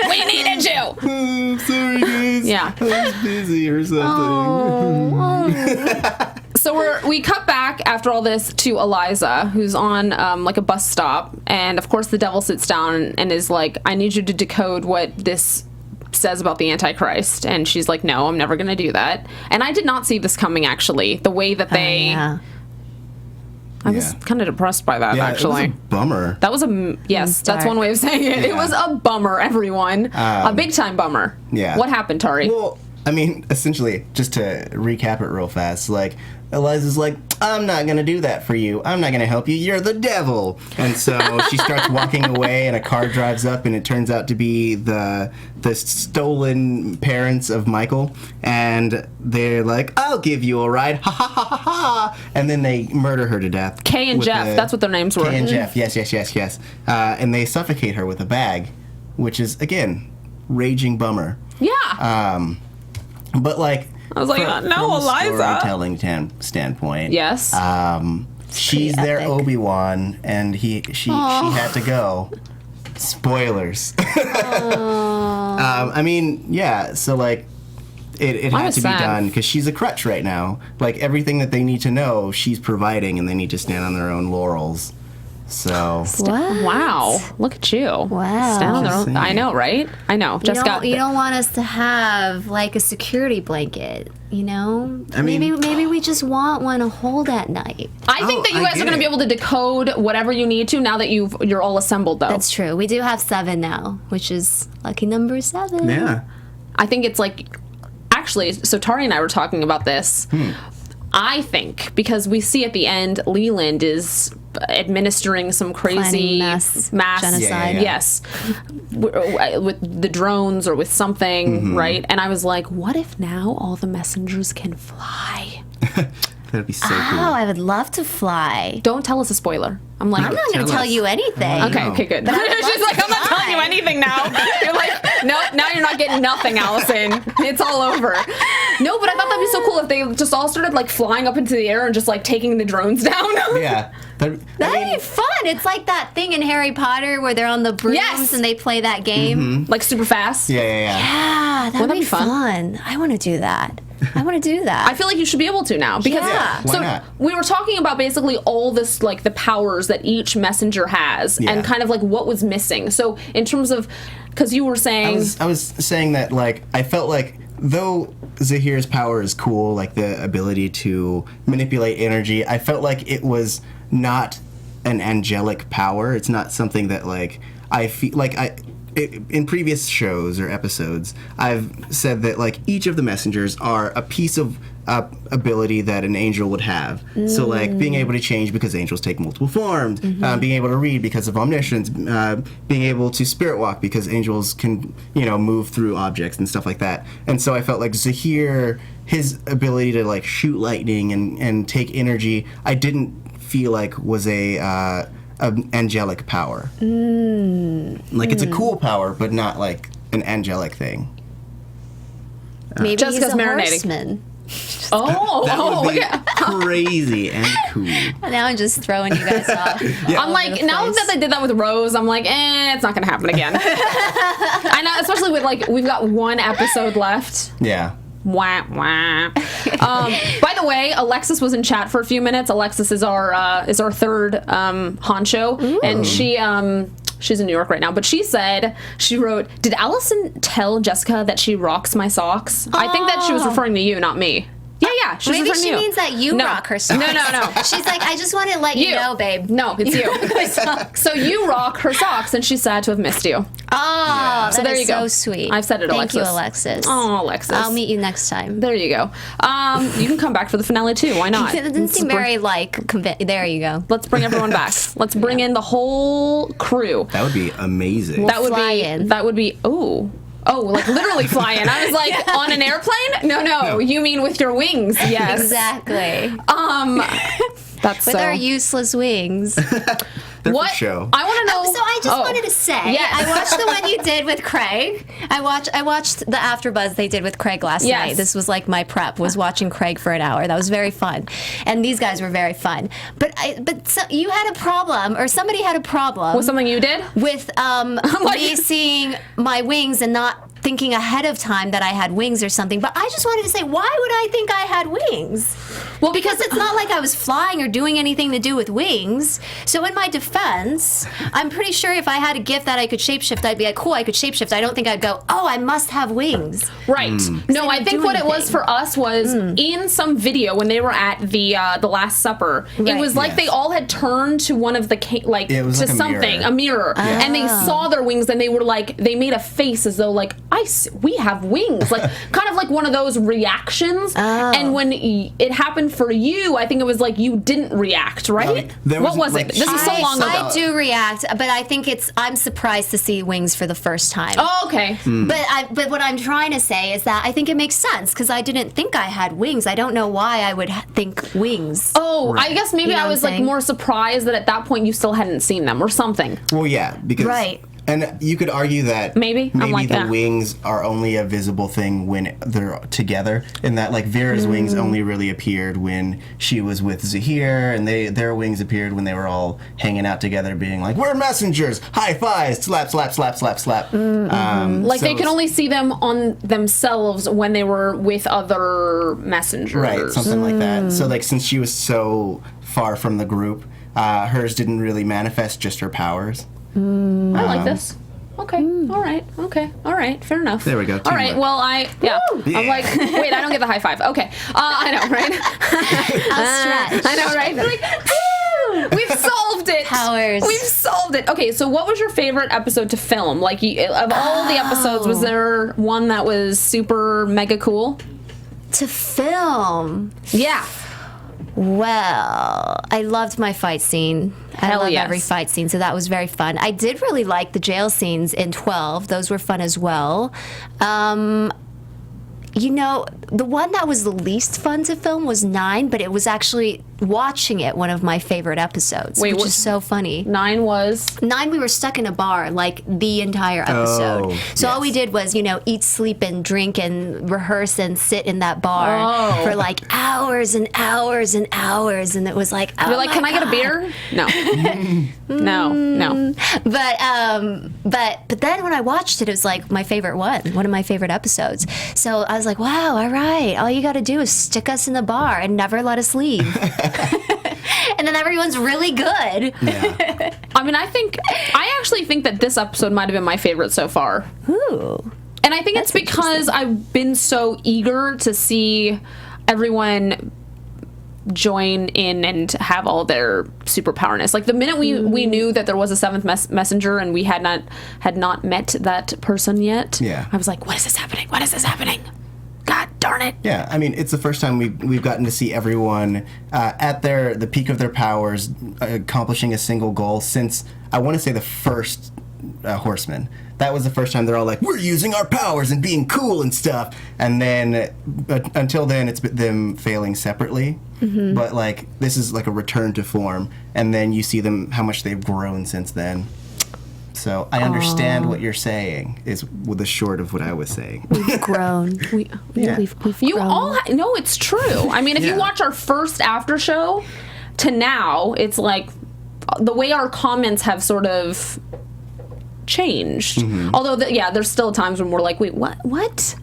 We needed you. I'm sorry, guys. Yeah. I was busy or something. So we cut back after all this to Eliza, who's on like a bus stop, and of course the devil sits down and is like, I need you to decode what this says about the Antichrist. And she's like, no, I'm never going to do that. And I did not see this coming, actually. The way that they... I was kind of depressed by that, actually. It was a bummer. That was yes, that's one way of saying it. Yeah. It was a bummer, everyone. A big-time bummer. Yeah. What happened, Tauri? Well, I mean, essentially, just to recap it real fast, like, Eliza's like, I'm not going to do that for you. I'm not going to help you. You're the devil. And so she starts walking away, and a car drives up, and it turns out to be the stolen parents of Michael. And they're like, I'll give you a ride. Ha, ha, ha, ha, ha. And then they murder her to death. Kay and Jeff. That's what their names were. Kay and Jeff. Yes. And they suffocate her with a bag, which is, again, raging bummer. Yeah. But, like... I was like, from Eliza. a storytelling standpoint. Yes. She's their epic. Obi-Wan, and she had to go. Spoilers. I mean, yeah. So like, it had to be done because she's a crutch right now. Like everything that they need to know, she's providing, and they need to stand on their own laurels. So What? Wow. Look at you. Wow. Stand on their Just own- I know, right? I know. Jessica. You don't want us to have like a security blanket, you know? I mean- maybe we just want one to hold at night. I think that you I guys get are going to be it. able to decode whatever you need to now that you're all assembled, though. That's true. We do have 7 now, which is lucky number 7. yeah. I think it's like, actually, so Tauri and I were talking about this. I think because we see at the end Leland is administering some crazy Planning mass genocide. Yeah. Yes, with the drones or with something, right? And I was like, what if now all the messengers can fly? That'd be so Oh, cool. I would love to fly. Don't tell us a spoiler. I'm like, I'm not going to Tell tell us. you anything. okay, good. She's like, I'm not telling you anything now. You're like, no, now you're not getting nothing, Allison. It's all over. No, but I thought that'd be so cool if they just all started like flying up into the air and just like taking the drones down. Yeah. That'd be fun. It's like that thing in Harry Potter where they're on the brooms and they play that game. Like super fast. Yeah. Yeah, that'd be fun. I want to do that. I feel like you should be able to now because why not? We were talking about basically all this like the powers that each messenger has and kind of like what was missing. So in terms of, because you were saying, I was saying that like I felt like though Zahir's power is cool, like the ability to manipulate energy, I felt like it was not an angelic power. It's not something that like I feel like in previous shows or episodes, I've said that like each of the messengers are a piece of ability that an angel would have. So like being able to change because angels take multiple forms, being able to read because of omniscience, being able to spirit walk because angels can, move through objects and stuff like that. And so I felt like Zahir, his ability to like shoot lightning and take energy, I didn't feel like was an angelic power. Like it's a cool power, but not like an angelic thing. Maybe Just he's a marinating. horseman. That would be crazy and cool. Now I'm just throwing you guys off. I'm like, now that they did that with Rose, I'm like, it's not gonna happen again. I know, especially with like, we've got one episode left. Yeah. Wah, wah. By the way, Alexis was in chat for a few minutes. Alexis is our third honcho, and she's in New York right now. But she wrote, "Did Alison tell Jessika that she rocks my socks?" I think that she was referring to you, not me. Yeah. She's Maybe referring to she you. means that you rock her socks. No. She's like, I just want to let you know, babe. No, it's you. So you rock her socks, and she's sad to have missed you. Oh, So there you go. so sweet. I've said it, Thank Alexis. you, Alexis. Oh, Alexis. I'll meet you next time. There you go. You can come back for the finale too. Why not? It didn't seem very there you go. Let's bring everyone back. Let's bring in the whole crew. That would be amazing. That would fly be. in. That would be. Oh, like literally fly in. I was like, on an airplane? No. You mean with your wings? Yes. Exactly. That's With so. our useless wings. What? For show. I want to know. So I just wanted to say, Yes. I watched the one you did with Craig. I watched the AfterBuzz they did with Craig last Yes. night. This was like my prep, was watching Craig for an hour. That was very fun, and these guys were very fun. But so you had a problem, or somebody had a problem Was something you did? with me seeing my wings and not thinking ahead of time that I had wings or something. But I just wanted to say, why would I think I had wings? Well, because it's not like I was flying or doing anything to do with wings. So in my defense, I'm pretty sure if I had a gift that I could shapeshift, I'd be like, cool, I could shapeshift. I don't think I'd go, oh, I must have wings. Right. No, I think do what it was anything. for us was in some video when they were at the Last Supper. It Right. was like Yes. they all had turned to one of the It was to like a something, mirror. a mirror, and they saw their wings, and they were like, they made a face as though like, we have wings, like kind of like one of those reactions. And when it happened for you, I think it was like you didn't react, right? there What was like, it? This is so long ago. I do react, but I think I'm surprised to see wings for the first time. Oh, okay. But what I'm trying to say is that I think it makes sense because I didn't think I had wings. I don't know why I would think wings. Oh, I guess maybe You know I what was I'm like saying? more surprised that at that point you still hadn't seen them or something. Well, yeah, because Right. and you could argue that Maybe. I'm like the that. wings are only a visible thing when they're together, and that like Vera's wings only really appeared when she was with Zahir, and their wings appeared when they were all hanging out together, being like, "We're messengers, high fives, slap, slap, slap, slap, slap." Like they so- could only see them on themselves when they were with other messengers. right, something like that. So like since she was so far from the group, hers didn't really manifest just her powers. I like this. Okay. All right. Okay. All right. Fair enough. There we go. All right. Teamwork. Well, I'm like, wait, I don't get the high five. Okay. I know, right? I'll stretch. I know, right? They're like, woo! We've solved it. Powers. We've solved it. Okay. So, what was your favorite episode to film? Like, of all the episodes, was there one that was super mega cool? To film. Yeah. Well, I loved my fight scene. I Hell love yes. every fight scene, so that was very fun. I did really like the jail scenes in 12. Those were fun as well. You know, the one that was the least fun to film was 9, but it was actually watching it one of my favorite episodes, which is so funny. 9 was? 9, we were stuck in a bar, like, the entire episode. So all we did was, you know, eat, sleep, and drink, and rehearse, and sit in that bar for, like, hours and hours and hours, and it was like, oh, you're like, can I get a beer? No. No. But then when I watched it was like my favorite one of my favorite episodes. So I was like, wow, all right, all you got to do is stick us in the bar and never let us leave. And then everyone's really good. Yeah. I mean, I actually think that this episode might have been my favorite so far. Ooh. And I think it's because I've been so eager to see everyone join in and have all their superpowerness. Like the minute we knew that there was a 7th messenger and we had not met that person yet, I was like, what is this happening? What is this happening? God darn it. Yeah, I mean, it's the first time we've gotten to see everyone at the peak of their powers, accomplishing a single goal since, I want to say, the first Horseman. That was the first time they're all like, we're using our powers and being cool and stuff. And then, until then, it's been them failing separately. Mm-hmm. But, like, this is like a return to form. And then you see them, how much they've grown since then. So I understand what you're saying, is with the short of what I was saying. We've grown. We've you grown. all no, it's true. I mean, if you watch our first after show to now, it's like the way our comments have sort of changed. Mm-hmm. Although, there's still times when we're like, wait, what? What?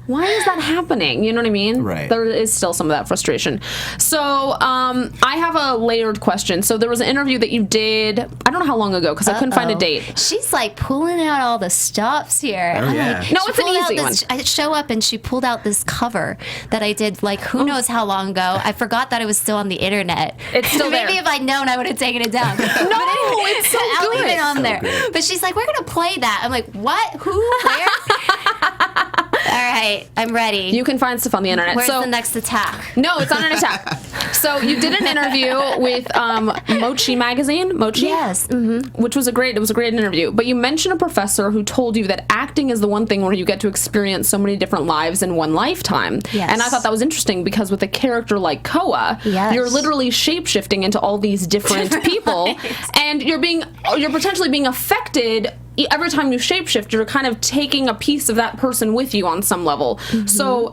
Why is that happening? You know what I mean? Right. There is still some of that frustration. So, I have a layered question. So, there was an interview that you did, I don't know how long ago, because I couldn't find a date. She's like pulling out all the stops here. Oh, yeah. No, it's an easy one. I show up and she pulled out this cover that I did, like, who knows how long ago. I forgot that it was still on the internet. It's still there. Maybe if I'd known, I would have taken it down. No, it's so I'll good. leave it on there. Good. But she's like, we're going to play that. I'm like, what? Who? Where? All right, I'm ready. You can find stuff on the internet. Where's the next attack? No, it's not an attack. So you did an interview with Mochi magazine, Yes. Mm-hmm. which was a great interview. But you mentioned a professor who told you that acting is the one thing where you get to experience so many different lives in one lifetime. Yes. And I thought that was interesting because with a character like Koa, you're literally shape-shifting into all these different people, and you're potentially being affected. Every time you shapeshift, you're kind of taking a piece of that person with you on some level. Mm-hmm. So,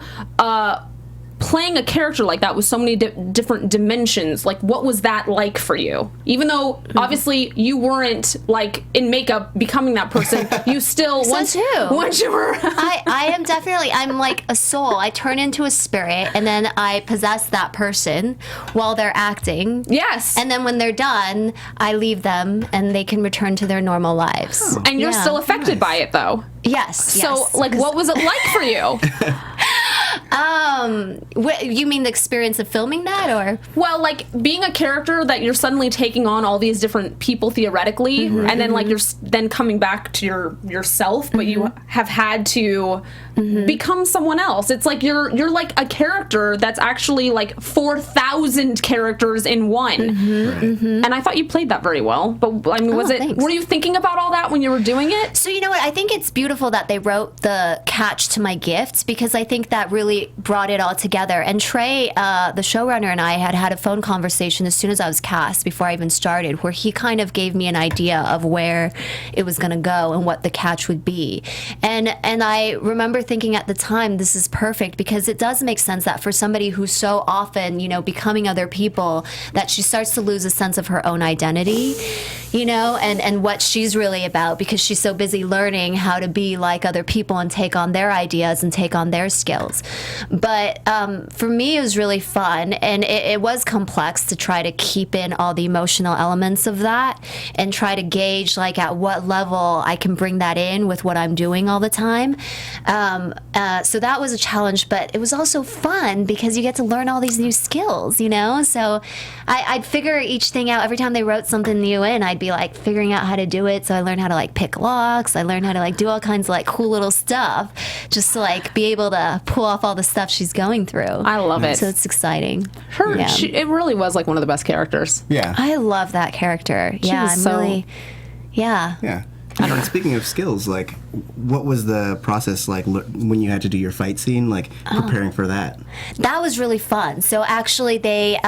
playing a character like that with so many different dimensions, like, what was that like for you? Even though, obviously, you weren't, like, in makeup becoming that person, you still, once you were... I am definitely, I'm like a soul. I turn into a spirit, and then I possess that person while they're acting. Yes. And then when they're done, I leave them, and they can return to their normal lives. Oh. And you're still affected by it, though. Yes. So, like, what was it like for you? You mean the experience of filming that, or? Well, like, being a character that you're suddenly taking on all these different people theoretically, and then, like, you're then coming back to yourself, but you have had to become someone else. It's like you're like a character that's actually like 4,000 characters in one. And I thought you played that very well. But I mean, Thanks. were you thinking about all that when you were doing it? So you know what? I think it's beautiful that they wrote the catch to my gift, because I think that really brought it all together. And Trey, the showrunner, and I had a phone conversation as soon as I was cast, before I even started, where he kind of gave me an idea of where it was going to go and what the catch would be. And I remember thinking at the time, this is perfect, because it does make sense that for somebody who's so often, you know, becoming other people, that she starts to lose a sense of her own identity, you know, and what she's really about, because she's so busy learning how to be like other people and take on their ideas and take on their skills. But for me, it was really fun, and it was complex to try to keep in all the emotional elements of that and try to gauge, like, at what level I can bring that in with what I'm doing all the time. So that was a challenge, but it was also fun because you get to learn all these new skills, you know? So I'd figure each thing out. Every time they wrote something new in, I'd be, like, figuring out how to do it. So I learned how to, like, pick locks. I learned how to, like, do all kinds of, like, cool little stuff just to, like, be able to pull off all the stuff she's going through. I love it. So it's exciting. It really was, like, one of the best characters. Yeah. I love that character. Yeah, I'm really... Yeah. Yeah. And speaking of skills, like, what was the process like when you had to do your fight scene, like preparing for that? That was really fun. So actually they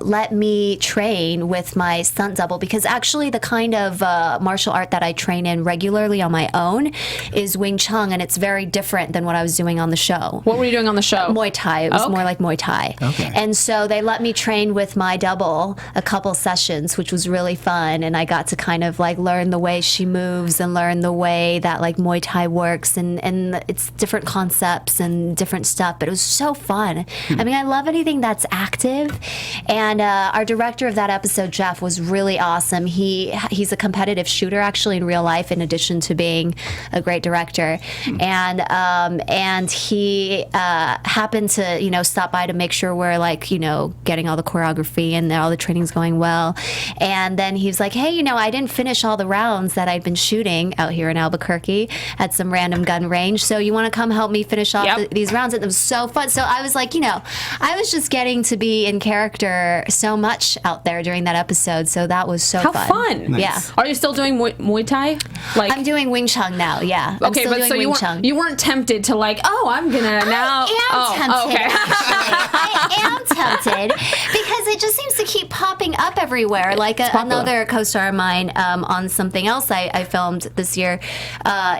let me train with my stunt double, because actually the kind of martial art that I train in regularly on my own is Wing Chun, and it's very different than what I was doing on the show. What were you doing on the show? Muay Thai. It was more like Muay Thai. Okay. And so they let me train with my double a couple sessions, which was really fun, and I got to kind of like learn the way she moves and learn the way that like Muay Thai works, and it's different concepts and different stuff, but it was so fun. I mean, I love anything that's active, and our director of that episode, Jeff, was really awesome. He's a competitive shooter actually in real life, in addition to being a great director, and he happened to stop by to make sure we're like getting all the choreography and all the training's going well, and then he was like, hey, I didn't finish all the rounds that I'd been shooting out here in Albuquerque at some random gun range, so you want to come help me finish off these rounds? And it was so fun. So I was like, I was just getting to be in character so much out there during that episode, so that was so fun. How fun. Nice. Yeah. Are you still doing Muay Thai? Like, I'm doing Wing Chun now, yeah. okay, but so you weren't tempted to like, I'm gonna now... I am tempted, okay. actually. I am tempted, because it just seems to keep popping up everywhere. Like another co-star of mine on something else I filmed this year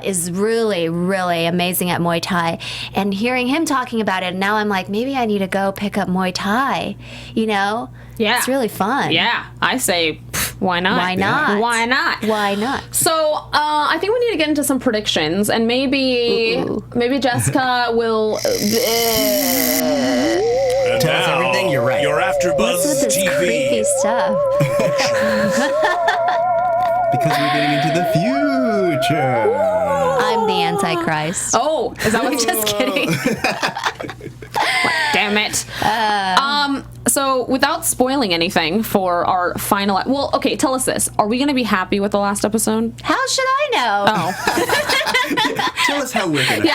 is really, really amazing at Muay Thai. And hearing him talking about it, now I'm like, maybe I need to go pick up Muay Thai, Yeah. It's really fun. Yeah, I say, why not? Why not? Why not? Why not? So I think we need to get into some predictions, and maybe Jessika will. And Tell us now, everything, you're right. Your What's with AFTERBUZZ this creepy TV. stuff? Because we're getting into the future. I'm the Antichrist. Oh, is that what? Just kidding. Damn it. So without spoiling anything for our final, well, okay, tell us this: are we going to be happy with the last episode? How should I know? Oh, Tell us how we're gonna feel.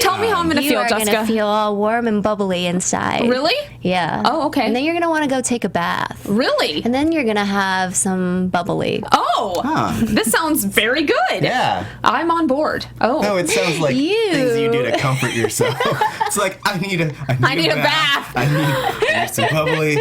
tell me how I'm going to You feel, are Jessika. gonna feel all warm and bubbly inside. Really? Yeah. Oh, okay. And then you're gonna want to go take a bath. Really? And then you're gonna have some bubbly. Oh, Huh. this sounds very good. Yeah. I'm on board. Oh, No, it sounds like You. things you do to comfort yourself. It's like, I need a bath. I need some bubbly.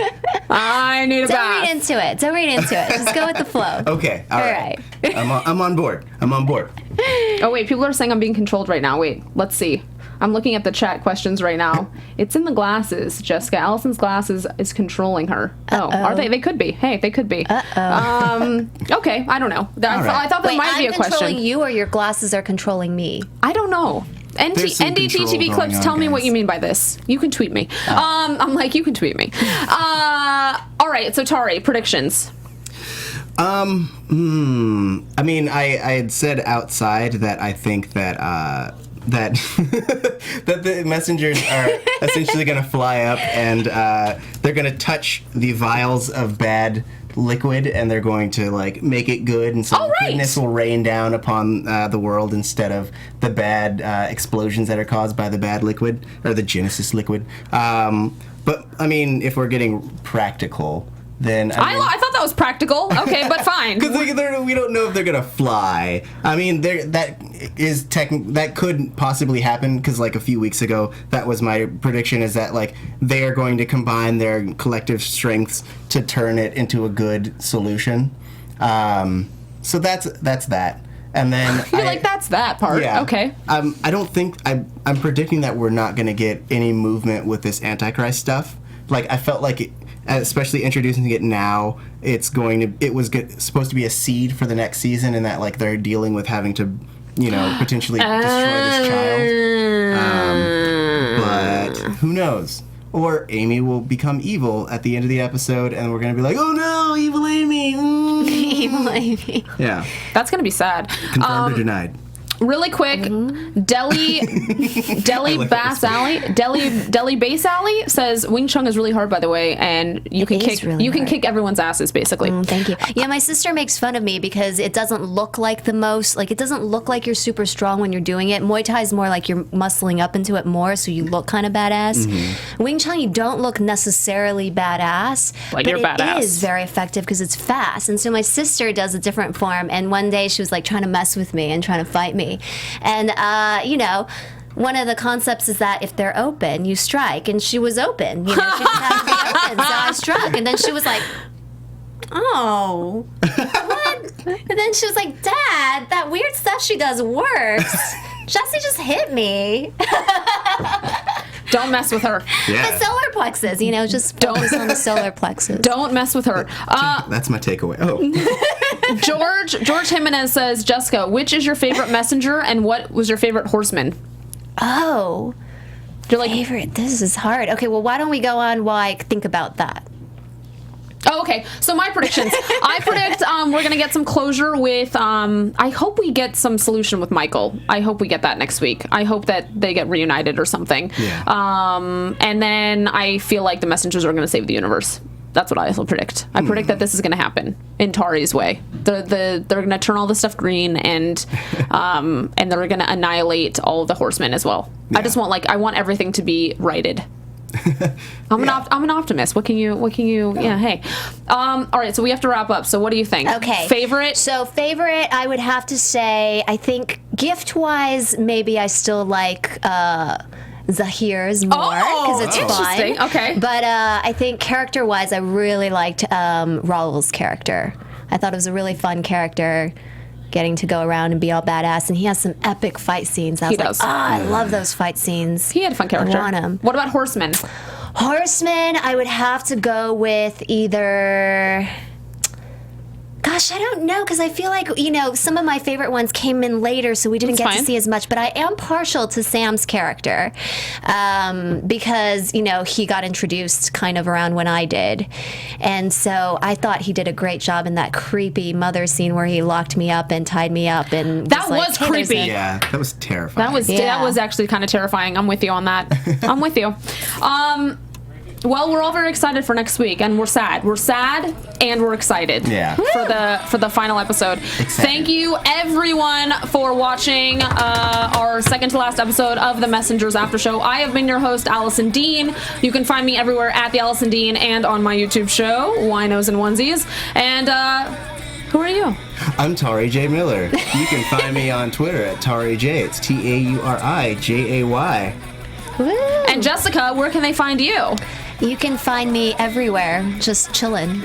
I need a Don't bath. read into it. Don't read into it. Just go with the flow. Okay, all right. right. I'm on board. Oh wait, people are saying I'm being controlled right now. Wait, let's see. I'm looking at the chat questions right now. It's in the glasses, Jessika. Allison's glasses is controlling her. Oh, are they? They could be. Hey, they could be. Okay, I don't know. I thought that Wait, might be a I'm controlling question. you, or your glasses are controlling me? I don't know. There's some NDT control TV going clips, on, tell me what guys. you mean by this. You can tweet me. I'm like, you can tweet me. All right, so Tauri, predictions. I mean, I had said outside that I think that that that the messengers are essentially going to fly up and they're going to touch the vials of bad liquid and they're going to like make it good, and so Oh, right. goodness will rain down upon the world instead of the bad explosions that are caused by the bad liquid or the Genesis liquid. But I mean, if we're getting practical, then I thought that was practical. Okay, but fine. because we don't know if they're gonna fly. I mean, that could possibly happen because like a few weeks ago, that was my prediction, is that like they are going to combine their collective strengths to turn it into a good solution. So that's that. And then You're like, that's that part. yeah. Okay. I don't think I'm predicting that we're not going to get any movement with this Antichrist stuff. Like I felt like especially introducing it now, it was supposed to be a seed for the next season, and that like they're dealing with having to, potentially destroy this child. But who knows? Or Amy will become evil at the end of the episode, and we're gonna be like, "Oh no, evil Amy!" Evil Amy. Yeah, That's going to be sad. confirmed or denied. Really quick, Deli Bass Alley, Deli Base Alley says Wing Chun is really hard, by the way, and you can kick everyone's asses basically. Thank you. Yeah, my sister makes fun of me because it doesn't look like it doesn't look like you're super strong when you're doing it. Muay Thai is more like you're muscling up into it more, so you look kind of badass. Wing Chun, you don't look necessarily badass, Like but you're badass. it is very effective because it's fast. And so my sister does a different form, and one day she was like trying to mess with me and trying to fight me. me. And, you know, one of the concepts is that if they're open, you strike. And she was open. You know, she just had to be open. So I struck. And then she was like, oh, what? And then she was like, Dad, that weird stuff she does works. Jessie just hit me. Don't mess with her. The solar plexus, you know, just focus on the solar plexus. Don't mess with her. That's my takeaway. Oh. George Jimenez says, Jessica, which is your favorite messenger and what was your favorite horseman? Oh. You're like, favorite. This is hard. Okay, well, why don't we go on while I think about that? Oh, okay. So my predictions. I predict we're going to get some closure with, I hope we get some solution with Michael. I hope we get that next week. I hope that they get reunited or something. Yeah. And then I feel like the messengers are going to save the universe. That's what I also predict. I predict that this is going to happen in Tauri's way. They're going to turn all this stuff green and they're going to annihilate all of the horsemen as well. Yeah. I want everything to be righted. I'm an optimist. What can you yeah, hey. All right, so we have to wrap up. So what do you think? Okay. Favorite? So favorite, I would have to say, I think gift-wise, maybe I still like Zahir's more because it's fun. Okay. But I think character-wise, I really liked Raul's character. I thought it was a really fun character, getting to go around and be all badass, and he has some epic fight scenes. I was I love those fight scenes. He had a fun character. I want him. What about horsemen? Horsemen, I would have to go with either... Gosh, I don't know, because I feel like, you know, some of my favorite ones came in later, so we didn't get to see as much. But I am partial to Sam's character because, you know, he got introduced kind of around when I did. And so I thought he did a great job in that creepy mother scene where he locked me up and tied me up. And that was creepy. Yeah, that was terrifying. That was actually kind of terrifying. I'm with you on that. I'm with you. Well, we're all very excited for next week, and we're sad. We're sad, and we're excited for the final episode. Excited. Thank you, everyone, for watching our second to last episode of The Messengers After Show. I have been your host, Alison Dean. You can find me everywhere at the Alison Dean and on my YouTube show, Winos and Onesies. And who are you? I'm Tauri J. Miller. You can find me on Twitter at Tauri J. It's TaurijAY. And Jessica, where can they find you? You can find me everywhere, just chillin'.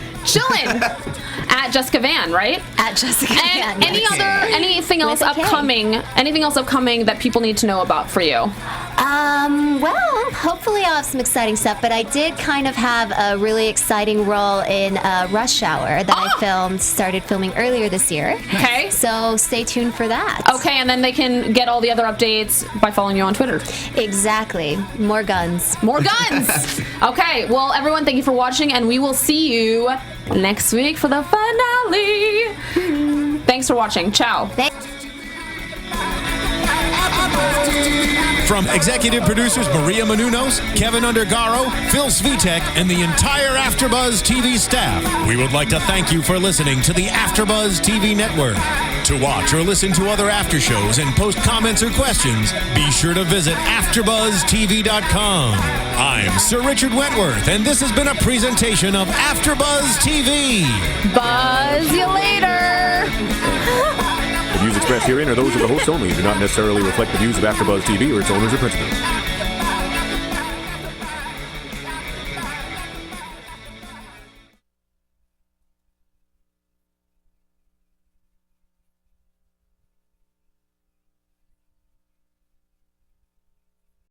At Jessica Van, right? At Jessica Van. Anything else upcoming? Anything else upcoming that people need to know about for you? Well, hopefully I'll have some exciting stuff, but I did kind of have a really exciting role in Rush Hour that I started filming earlier this year. Okay. So stay tuned for that. Okay, and then they can get all the other updates by following you on Twitter. Exactly. More guns. More guns! Okay, well, everyone, thank you for watching, and we will see you next week for the finale. Thanks for watching. Ciao. From executive producers Maria Menounos, Kevin Undergaro, Phil Svitek, and the entire AfterBuzz TV staff, we would like to thank you for listening to the AfterBuzz TV network. To watch or listen to other after shows and post comments or questions, be sure to visit AfterBuzzTV.com. I'm Sir Richard Wentworth, and this has been a presentation of AfterBuzz TV. Buzz you later. The views expressed herein are those of the hosts only and do not necessarily reflect the views of AfterBuzz TV or its owners or principals.